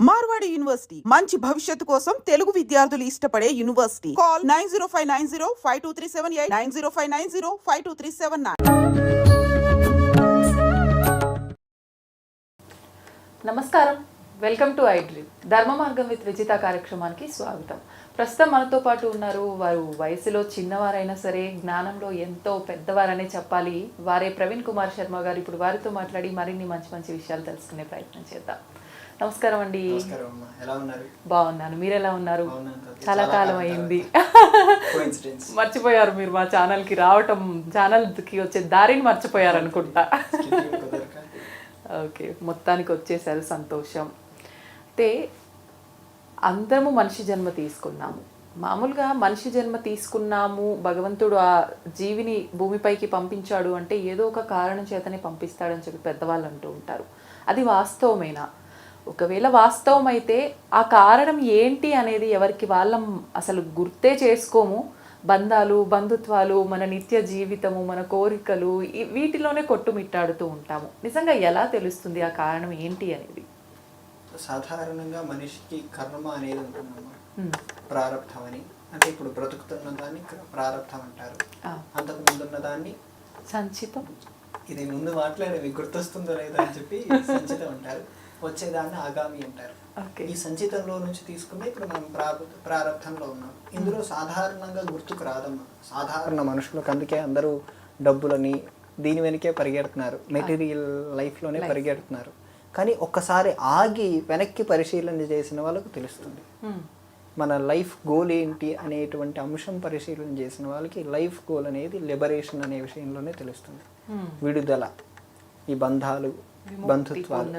Marwadi university మంచి భవిష్యత్తు కోసం తెలుగు విద్యార్థులు ఇష్టపడే యూనివర్సిటీ. కాల్ 9059052378 9059052379. నమస్కారం, వెల్కమ్ టు ఐ డ్రీమ్. ధర్మ మార్గం విత్ విజిత కార్యక్రమానికి స్వాగతం. ప్రస్తుతం మనతో పాటు ఉన్నారు, వారు వయసులో చిన్నవారైనా సరే జ్ఞానంలో ఎంతో పెద్దవారనే చెప్పాలి. వారే ప్రవీణ్ కుమార్ శర్మ గారు. ఇప్పుడు వారితో మాట్లాడి మరిన్ని మంచి మంచి విషయాలు తెలుసుకునే ప్రయత్నం చేద్దాం. నమస్కారం అండి. బాగున్నాను, మీరు ఎలా ఉన్నారు? చాలా కాలం అయింది. మర్చిపోయారు మీరు మా ఛానల్కి రావటం, ఛానల్కి వచ్చే దారిని మర్చిపోయారు అనుకుంటా. ఓకే, మొత్తానికి వచ్చేసారు, సంతోషం. అయితే అందరము మనిషి జన్మ తీసుకున్నాము. మామూలుగా మనిషి జన్మ తీసుకున్నాము, భగవంతుడు ఆ జీవిని భూమిపైకి పంపించాడు అంటే ఏదో ఒక కారణం చేతనే పంపిస్తాడని చెప్పి పెద్దవాళ్ళు అంటూ ఉంటారు. అది వాస్తవమేనా? ఒకవేళ వాస్తవం అయితే ఆ కారణం ఏంటి అనేది ఎవరికి వాళ్ళం అసలు గుర్తే చేసుకోము. బంధాలు, బంధుత్వాలు, మన నిత్య జీవితము, మన కోరికలు వీటిలోనే కొట్టుమిట్టాడుతూ ఉంటాము. నిజంగా ఎలా తెలుస్తుంది ఆ కారణం ఏంటి అనేది? సాధారణంగా మనిషికి కర్మ అనేది ఉంటుందమ్మా, ప్రారబ్ధం అని. అంటే ఇప్పుడు బ్రతుకుతున్న దాన్ని ప్రారబ్ధం అంటారు, అంతకు ముందున్న దాన్ని సంచితం. ఇది ముందు మాట్లాడేవి గుర్తొస్తుందో లేదో అని చెప్పి సంచితం అంటారు, వచ్చేదాన్ని ఆగామి అంటారు. ఈ సంచితంలో నుంచి తీసుకుంటే ఇప్పుడు మనం ప్రారబ్ధంలో ఉన్నాం. ఇందులో సాధారణంగా గుర్తుకు రాదమ్మా సాధారణ మనుషులకు. అందుకే అందరూ డబ్బులని దీని వెనకే పరిగెడుతున్నారు, మెటీరియల్ లైఫ్లోనే పరిగెడుతున్నారు. కానీ ఒక్కసారి ఆగి వెనక్కి పరిశీలన చేసిన వాళ్ళకు తెలుస్తుంది మన లైఫ్ గోల్ ఏంటి అనేటువంటి అంశం. పరిశీలన చేసిన వాళ్ళకి లైఫ్ గోల్ అనేది లిబరేషన్ అనే విషయంలోనే తెలుస్తుంది. విడుదల, ఈ బంధాలు, బంధుత్వాలు,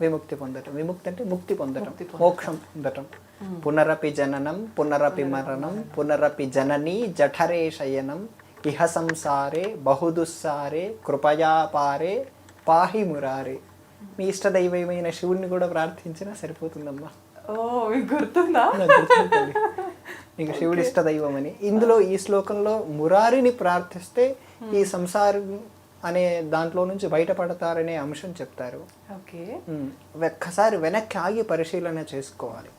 విముక్తి పొందటం. విముక్తి అంటే ముక్తి పొందటం, మోక్షం పొందటం. పునరపి జననం పునరపి మరణం పునరపి జననీ జఠరే శయనం ఇహ సంసారే బహుదుస్సారే కృపయాపారే పాహి మురారే. మీ ఇష్ట దైవమైన శివుణ్ణి కూడా ప్రార్థించినా సరిపోతుందమ్మా. గుర్తుందా? నీకు శివుడి ఇష్ట దైవం అని. ఇందులో ఈ శ్లోకంలో మురారిని ప్రార్థిస్తే ఈ సంసారం అనే దాంట్లో నుంచి బయటపడతారనే అంశం చెప్తారు. ఒక్కసారి వెనక్కి ఆగి పరిశీలన చేసుకోవాలి.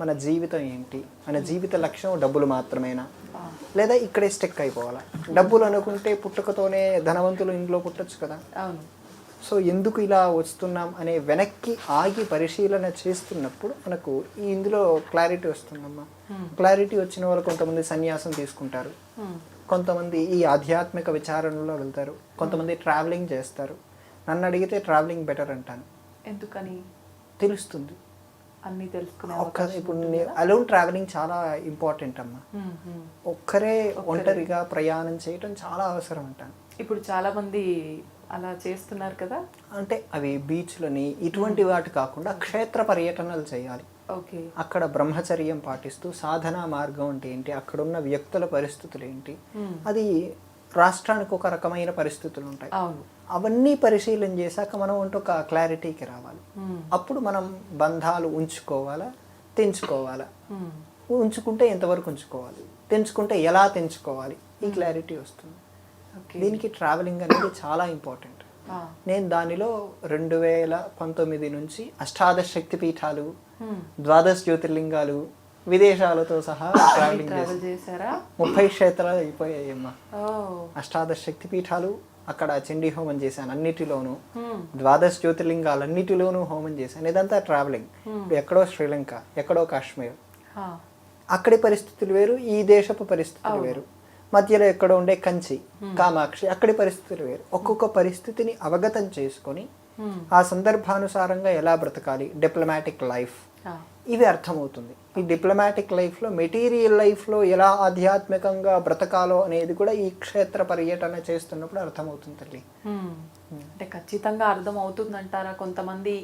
మన జీవితం ఏంటి? మన జీవిత లక్ష్యం డబ్బులు మాత్రమేనా, లేదా ఇక్కడే స్టెక్ అయిపోవాలా? డబ్బులు అనుకుంటే పుట్టుకతోనే ధనవంతులు ఇంట్లో పుట్టచ్చు కదా. సో ఎందుకు ఇలా వస్తున్నాం అనే వెనక్కి ఆగి పరిశీలన చేస్తున్నప్పుడు మనకు ఇందులో క్లారిటీ వస్తుందమ్మా. క్లారిటీ వచ్చిన వాళ్ళు కొంతమంది సన్యాసం తీసుకుంటారు, కొంతమంది ఈ ఆధ్యాత్మిక విచారణలో వెళ్తారు, కొంతమంది ట్రావెలింగ్ చేస్తారు. నన్ను అడిగితే ట్రావెలింగ్ బెటర్ అంటాను. ఎందుకని? తెలుస్తుంది అన్ని తెలుసుకునే. ఇప్పుడు అలోన్ ట్రావెలింగ్ చాలా ఇంపార్టెంట్ అమ్మా. ఒక్కరే ఒంటరిగా ప్రయాణం చేయటం చాలా అవసరం అంటాను. ఇప్పుడు చాలా మంది అలా చేస్తున్నారు కదా. అంటే అవి బీచ్లని ఇటువంటి వాటి కాకుండా క్షేత్ర పర్యటనలు చేయాలి. అక్కడ బ్రహ్మచర్యం పాటిస్తూ సాధనా మార్గం అంటే ఏంటి, అక్కడున్న వ్యక్తుల పరిస్థితులు ఏంటి, అది రాష్ట్రానికి ఒక రకమైన పరిస్థితులు ఉంటాయి. అవన్నీ పరిశీలన చేశాక మనం ఒక క్లారిటీకి రావాలి. అప్పుడు మనం బంధాలు ఉంచుకోవాలా, తెంచుకోవాలా, ఉంచుకుంటే ఎంతవరకు ఉంచుకోవాలి, తెంచుకుంటే ఎలా తెంచుకోవాలి, ఈ క్లారిటీ వస్తుంది. దీనికి ట్రావెలింగ్ అనేది చాలా ఇంపార్టెంట్. నేను దానిలో 2019 నుంచి అష్టాదశ శక్తి పీఠాలు, 12 జ్యోతిర్లింగాలు, విదేశాలతో సహా ట్రావెలింగ్ చేశారా? 30 క్షేత్రాలు అయిపోయాయమ్మా. అష్టాదశ శక్తి పీఠాలు, అక్కడ చండీ హోమం చేశాను అన్నిటిలోనూ, 12 జ్యోతిర్లింగాలు అన్నిటిలోనూ హోమం చేశాను. ఇదంతా ట్రావెలింగ్. ఎక్కడో శ్రీలంక, ఎక్కడో కాశ్మీర్, అక్కడి పరిస్థితులు వేరు, ఈ దేశపు పరిస్థితులు వేరు. మధ్యలో ఎక్కడో ఉండే కంచి, కామాక్షి, అక్కడి పరిస్థితులు వేరు. ఒక్కొక్క పరిస్థితిని అవగతం చేసుకొని ఆ సందర్భానుసారంగా ఎలా బ్రతకాలి, డిప్లొమాటిక్ లైఫ్, ఇవి అర్థమవుతుంది. ఈ డిప్లొమాటిక్ లైఫ్లో, మెటీరియల్ లైఫ్లో ఎలా ఆధ్యాత్మికంగా బ్రతకాలో అనేది కూడా ఈ క్షేత్ర పర్యటన చేస్తున్నప్పుడు అర్థమవుతుంది తల్లి. అంటే ఖచ్చితంగా అర్థం అవుతుందంటారా? కొంతమంది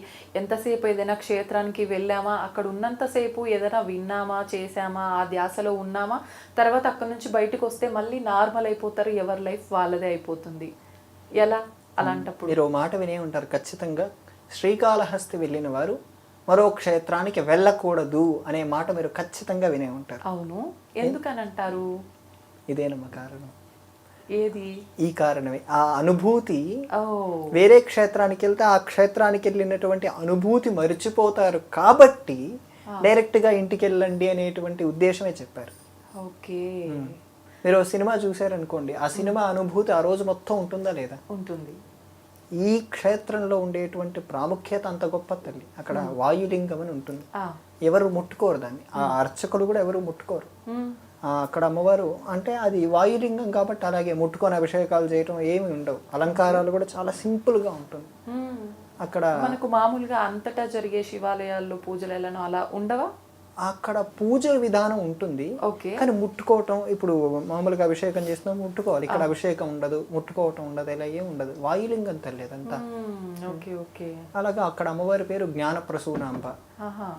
ఎంతసేపు ఏదైనా క్షేత్రానికి వెళ్ళామా, అక్కడ ఉన్నంతసేపు ఏదైనా విన్నామా, చేసామా, ఆ ధ్యాసలో ఉన్నామా, తర్వాత అక్కడ నుంచి బయటకు వస్తే మళ్ళీ నార్మల్ అయిపోతారు, ఎవరి లైఫ్ వాళ్ళదే అయిపోతుంది. ఎలా అలాంటప్పుడు? మీరు మాట వినే ఉంటారు ఖచ్చితంగా. శ్రీకాళహస్తి వెళ్ళిన వారు మరో క్షేత్రానికి వెళ్ళకూడదు అనే మాట మీరు ఖచ్చితంగా వినే ఉంటారు. అవును, ఎందుకని అంటారు? ఇదేనమ్మా కారణం. ఏది? ఈ కారణమే, ఆ అనుభూతి ఓ వేరే క్షేత్రానికి వెళ్తే ఆ క్షేత్రానికి వెళ్ళినటువంటి అనుభూతి మర్చిపోతారు కాబట్టి డైరెక్ట్గా ఇంటికి వెళ్ళండి అనేటువంటి ఉద్దేశమే చెప్పారు. ఓకే. మీరు ఓ సినిమా చూసారనుకోండి, ఆ సినిమా అనుభూతి ఆ రోజు మొత్తం ఉంటుందా లేదా? ఉంటుంది. ఈ క్షేత్రంలో ఉండేటువంటి ప్రాముఖ్యత అంత గొప్ప తల్లి. అక్కడ వాయులింగం అని ఉంటుంది, ఎవరు ముట్టుకోరు దాన్ని, ఆ అర్చకులు కూడా ఎవరు ముట్టుకోరు. అక్కడ అమ్మవారు అంటే అది వాయులింగం కాబట్టి అలాగే ముట్టుకొని అభిషేకాలు చేయటం ఏమి ఉండవు, అలంకారాలు కూడా చాలా సింపుల్గా ఉంటుంది. అక్కడ మనకు మామూలుగా అంతటా జరిగే శివాలయాల్లో పూజలు ఎలానో అలా ఉండవా? అక్కడ పూజ విధానం ఉంటుంది, ఓకే. కానీ ముట్టుకోవటం, ఇప్పుడు మామూలుగా అభిషేకం చేస్తున్నాం ముట్టుకోవాలి, ఇక్కడ అభిషేకం ఉండదు, ముట్టుకోవటం ఉండదు, ఇలా ఏం ఉండదు, వాయులింగం తల్లి అదంతా. Okay okay. అలాగా అక్కడ అమ్మవారి పేరు జ్ఞాన ప్రసూనాంబ. ఆహా.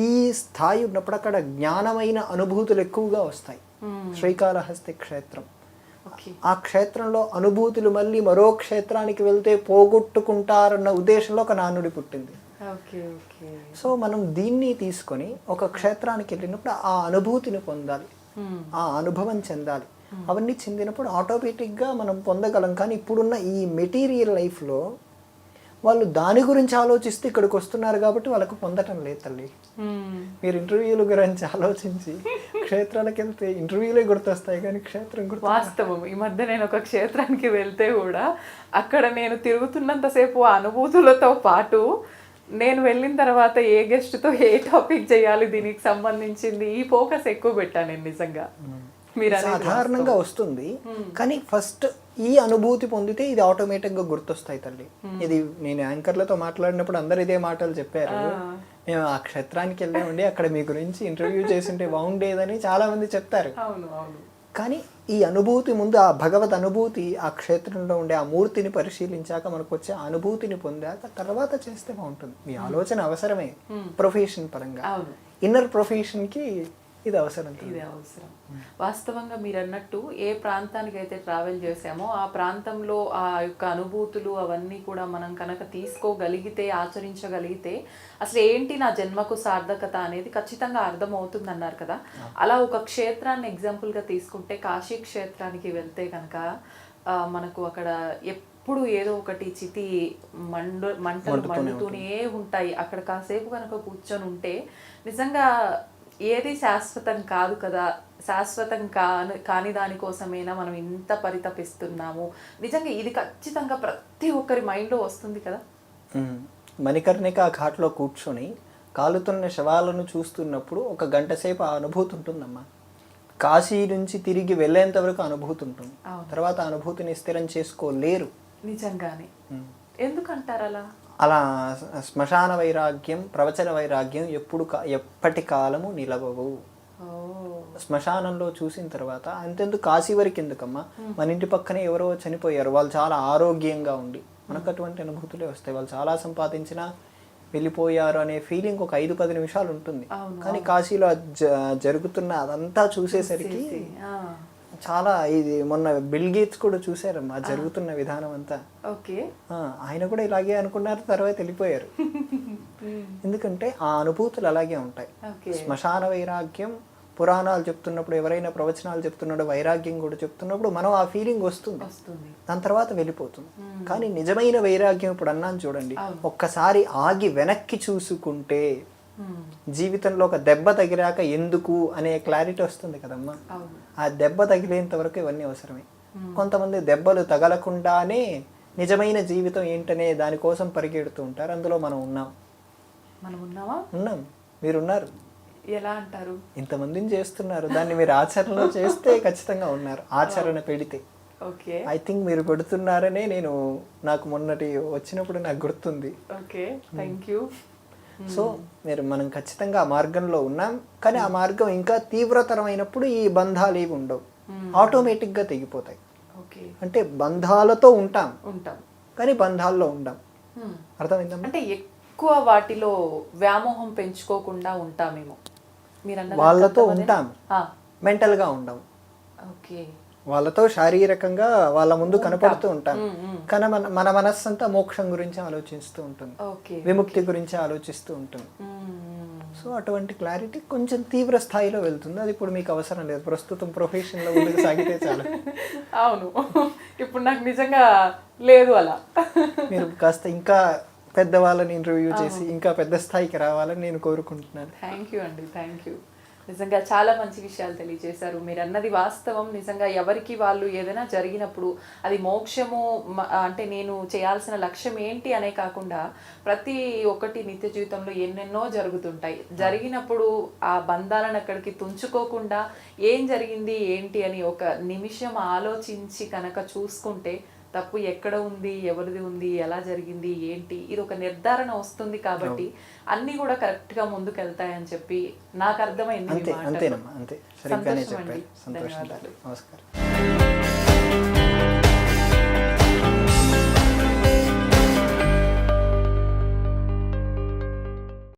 ఈ స్థాయి ఉన్నప్పుడు అక్కడ జ్ఞానమైన అనుభూతులు ఎక్కువగా వస్తాయి. శ్రీకాళహస్తి క్షేత్రం, ఆ క్షేత్రంలో అనుభూతులు మళ్ళీ మరో క్షేత్రానికి వెళ్తే పోగొట్టుకుంటారన్న ఉద్దేశంలో ఒక నానుడి పుట్టింది. సో మనం దీన్ని తీసుకొని ఒక క్షేత్రానికి వెళ్ళినప్పుడు ఆ అనుభూతిని పొందాలి, ఆ అనుభవం చెందాలి. అవన్నీ చెందినప్పుడు ఆటోమేటిక్గా మనం పొందగలం. కానీ ఇప్పుడున్న ఈ మెటీరియల్ లైఫ్లో వాళ్ళు దాని గురించి ఆలోచిస్తే ఇక్కడికి వస్తున్నారు కాబట్టి వాళ్ళకు పొందటం లేదు తల్లి. మీరు ఇంటర్వ్యూల గురించి ఆలోచించి క్షేత్రాలకు వెళ్తే ఇంటర్వ్యూలే గుర్తొస్తాయి కానీ క్షేత్రం గుర్తు. వాస్తవం. ఈ మధ్య నేను ఒక క్షేత్రానికి వెళ్తే కూడా అక్కడ నేను తిరుగుతున్నంతసేపు ఆ అనుభూతులతో పాటు నేను వెళ్ళిన తర్వాత ఏ గెస్ట్తో ఏ టాపిక్ చేయాలి, దీనికి సంబంధించింది ఈ ఫోకస్ ఎక్కువ పెట్టాను నేను నిజంగా. మీరు సాధారణంగా వస్తుంది కానీ ఫస్ట్ ఈ అనుభూతి పొందితే ఇది ఆటోమేటిక్గా గుర్తొస్తాయి తల్లి. ఇది నేను యాంకర్లతో మాట్లాడినప్పుడు అందరు ఇదే మాటలు చెప్పారు. మేము ఆ క్షేత్రానికి వెళ్ళామండి, అక్కడ మీ గురించి ఇంటర్వ్యూ చేసింటే బాగుండేదని చాలా మంది చెప్తారు. అవును అవును. కానీ ఈ అనుభూతి ముందు, ఆ భగవద్ అనుభూతి, ఆ క్షేత్రంలో ఉండే ఆ మూర్తిని పరిశీలించాక మనకు వచ్చే అనుభూతిని పొందాక తర్వాత చేస్తే బాగుంటుంది. మీ ఆలోచన అవసరమే ప్రొఫెషన్ పరంగా, ఇన్నర్ ప్రొఫెషన్కి ఇది అవసరం. ఇది అవసరం. వాస్తవంగా మీరు అన్నట్టు ఏ ప్రాంతానికి అయితే ట్రావెల్ చేసామో ఆ ప్రాంతంలో ఆ యొక్క అనుభూతులు అవన్నీ కూడా మనం కనుక తీసుకోగలిగితే, ఆచరించగలిగితే అసలు ఏంటి నా జన్మకు సార్థకత అనేది ఖచ్చితంగా అర్థమవుతుంది అన్నారు కదా. అలా ఒక క్షేత్రాన్ని ఎగ్జాంపుల్గా తీసుకుంటే కాశీ క్షేత్రానికి వెళ్తే కనుక మనకు అక్కడ ఎప్పుడు ఏదో ఒకటి చితి మంటలు మండుతూనే ఉంటాయి. అక్కడ కాసేపు కనుక కూర్చొని ఉంటే నిజంగా ఏది శాశ్వతం కాదు కదా, శాశ్వతం కాని దానికోసమైనా మనం ఇంత పరితపిస్తున్నాము. నిజంగా ఇది ఖచ్చితంగా ప్రతి ఒక్కరి మైండ్లో వస్తుంది కదా. మణికర్ణిక ఘాట్లో కూర్చొని కాలుతున్న శవాలను చూస్తున్నప్పుడు ఒక గంట సేపు ఆ అనుభూతి ఉంటుందమ్మా. కాశీ నుంచి తిరిగి వెళ్ళేంత వరకు అనుభూతి ఉంటుంది, తర్వాత అనుభూతిని స్థిరం చేసుకోలేరు. నిజంగానే. ఎందుకంటారు అలా? అలా శ్మశాన వైరాగ్యం, ప్రవచన వైరాగ్యం ఎప్పటి కాలము నిలవవు. శ్మశానంలో చూసిన తర్వాత అంతెందుకు కాశీ వరకు ఎందుకమ్మా, మన ఇంటి పక్కనే ఎవరో చనిపోయారు, వాళ్ళు చాలా ఆరోగ్యంగా ఉండి మనకు అటువంటి అనుభూతులే వస్తాయి. వాళ్ళు చాలా సంపాదించినా వెళ్ళిపోయారు అనే ఫీలింగ్ ఒక 5-10 నిమిషాలు ఉంటుంది. కానీ కాశీలో జరుగుతున్న అదంతా చూసేసరికి చాలా, ఇది మొన్న బిల్ గేట్స్ కూడా చూసారమ్మా జరుగుతున్న విధానం అంతా. ఆయన కూడా ఇలాగే అనుకున్నారు, తర్వాత వెళ్ళిపోయారు. ఎందుకంటే ఆ అనుభూతులు అలాగే ఉంటాయి. శ్మశాన వైరాగ్యం పురాణాలు చెప్తున్నప్పుడు, ఎవరైనా ప్రవచనాలు చెప్తున్నాడు, వైరాగ్యం కూడా చెప్తున్నప్పుడు మనం ఆ ఫీలింగ్ వస్తుంది, దాని తర్వాత వెళ్ళిపోతుంది. కానీ నిజమైన వైరాగ్యం ఇప్పుడు అన్నాను చూడండి, ఒక్కసారి ఆగి వెనక్కి చూసుకుంటే జీవితంలో ఒక దెబ్బ తగిలాక ఎందుకు అనే క్లారిటీ వస్తుంది కదమ్మా. ఆ దెబ్బ తగిలేంత వరకు ఇవన్నీ అవసరమే. కొంతమంది దెబ్బలు తగలకుండానే నిజమైన జీవితం ఏంటనే దానికోసం పరిగెడుతూ ఉంటారు. అందులో మనం ఉన్నాం. ఉన్నాం, మీరున్నారు. ఎలా అంటారు? ఇంతమందిని చేస్తున్నారు, దాన్ని మీరు ఆచరణలో చేస్తే ఖచ్చితంగా ఉన్నారు. ఆచరణ పెడితే ఐ థింక్ మీరు పెడుతున్నారనే నాకు మొన్నటి వచ్చినప్పుడు నాకు గుర్తుంది. సో మనం ఖచ్చితంగా ఆ మార్గంలో ఉన్నాం. కానీ ఆ మార్గం ఇంకా తీవ్రతరమైనప్పుడు ఈ బంధాలు ఏవి ఉండవు, ఆటోమేటిక్గా తెగిపోతాయి. అంటే బంధాలతో ఉంటాం కానీ బంధాల్లో ఉండం. అర్థమైందమ్మా? అంటే ఎక్కువ వాటిలో వ్యామోహం పెంచుకోకుండా ఉంటామేమో. వాళ్ళతో ఉంటాం, మెంటల్గా ఉండం. వాళ్ళతో శారీరకంగా వాళ్ళ ముందు కనపడుతూ ఉంటాం, కానీ మన మనస్సు అంతా మోక్షం గురించి ఆలోచిస్తూ ఉంటుంది, విముక్తి గురించి ఆలోచిస్తూ ఉంటుంది. సో అటువంటి క్లారిటీ కొంచెం తీవ్ర స్థాయిలో వెళ్తుంది. అది ఇప్పుడు మీకు అవసరం లేదు, ప్రస్తుతం ప్రొఫెషన్లో ముందుకు సాగితే చాలు. అవును, ఇప్పుడు నాకు నిజంగా లేదు అలా. మీరు కాస్త ఇంకా పెద్దవాళ్ళని ఇంటర్వ్యూ చేసి ఇంకా పెద్ద స్థాయికి రావాలని నేను కోరుకుంటున్నాను. థ్యాంక్ యూ అండి, థ్యాంక్ యూ. నిజంగా చాలా మంచి విషయాలు తెలియజేశారు. మీరు అన్నది వాస్తవం. నిజంగా ఎవరికి వాళ్ళు ఏదైనా జరిగినప్పుడు అది మోక్షము అంటే నేను చేయాల్సిన లక్ష్యం ఏంటి అనే కాకుండా ప్రతి ఒక్కటి నిత్య జీవితంలో ఎన్నెన్నో జరుగుతుంటాయి. జరిగినప్పుడు ఆ బంధాలను అక్కడికి తుంచుకోకుండా ఏం జరిగింది ఏంటి అని ఒక నిమిషం ఆలోచించి కనుక చూసుకుంటే తప్పు ఎక్కడ ఉంది, ఎవరిది ఉంది, ఎలా జరిగింది ఏంటి, ఇది ఒక నిర్ధారణ వస్తుంది. కాబట్టి అన్నీ కూడా కరెక్ట్గా ముందుకు వెళ్తాయని చెప్పి నాకు అర్థమైంది. అంతేనమ్మా, అంతే, సరిగ్గానే సంతోషం చెప్పారు. అండి. సంతోషం. ధన్యవాదాలు. నమస్కారం.